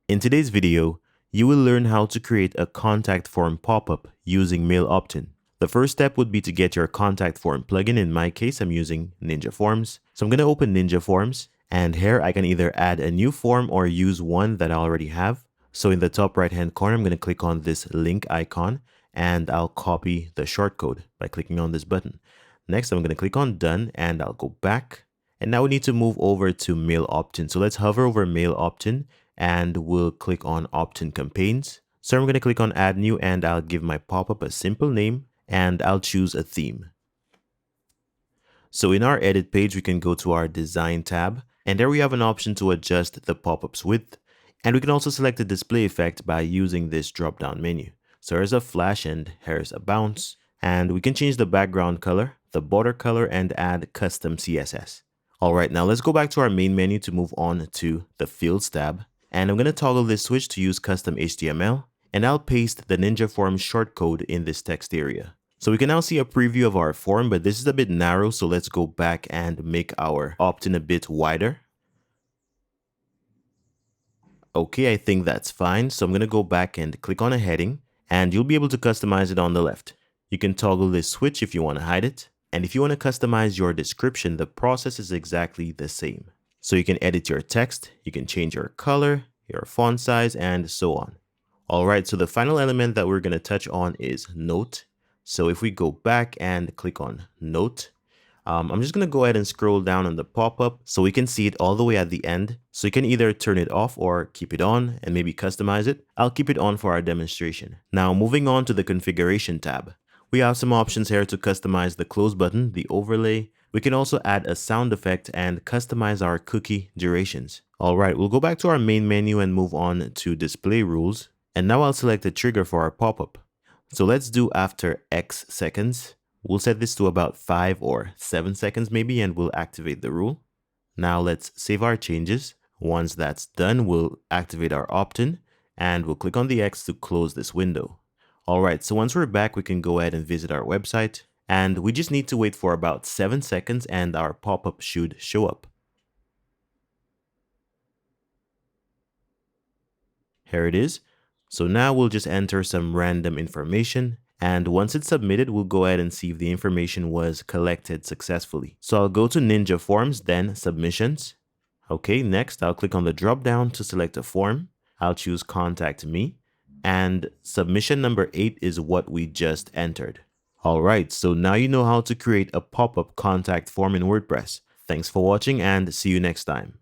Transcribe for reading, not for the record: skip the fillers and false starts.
In today's video, you will learn how to create a contact form pop-up using mail opt-in. The first step would be to get your contact form plugin. In my case, I'm using Ninja Forms. So I'm going to open Ninja Forms, and here I can either add a new form or use one that I already have. So in the top right hand corner, I'm going to click on this link icon and I'll copy the shortcode by clicking on this button. Next, I'm going to click on done and I'll go back. And now we need to move over to mail opt-in. So let's hover over mail opt-in and we'll click on opt-in campaigns. So I'm going to click on add new and I'll give my pop-up a simple name and I'll choose a theme. So in our edit page, we can go to our design tab and there we have an option to adjust the pop-up's width. And we can also select a display effect by using this drop-down menu. So here's a flash and here's a bounce. And we can change the background color, the border color, and add custom CSS. All right, now let's go back to our main menu to move on to the Fields tab. And I'm going to toggle this switch to use custom HTML. And I'll paste the Ninja Forms shortcode in this text area. So we can now see a preview of our form, but this is a bit narrow. So let's go back and make our opt-in a bit wider. Okay, I think that's fine. So I'm going to go back and click on a heading and you'll be able to customize it on the left. You can toggle this switch if you want to hide it. And if you want to customize your description, the process is exactly the same. So you can edit your text, you can change your color, your font size, and so on. All right, so the final element that we're going to touch on is note. So if we go back and click on note, I'm just going to go ahead and scroll down on the pop-up so we can see it all the way at the end. So you can either turn it off or keep it on and maybe customize it. I'll keep it on for our demonstration. Now moving on to the configuration tab. We have some options here to customize the close button, the overlay. We can also add a sound effect and customize our cookie durations. All right, we'll go back to our main menu and move on to display rules. And now I'll select a trigger for our pop-up. So let's do after X seconds. We'll set this to about 5 or 7 seconds maybe, and we'll activate the rule. Now let's save our changes. Once that's done, we'll activate our opt-in and we'll click on the X to close this window. All right, so once we're back, we can go ahead and visit our website and we just need to wait for about 7 seconds and our pop-up should show up. Here it is. So now we'll just enter some random information. And once it's submitted, we'll go ahead and see if the information was collected successfully. So I'll go to Ninja Forms, then Submissions. Okay, next I'll click on the drop down to select a form. I'll choose Contact Me. And submission number 8 is what we just entered. All right, so now you know how to create a pop-up contact form in WordPress. Thanks for watching and see you next time.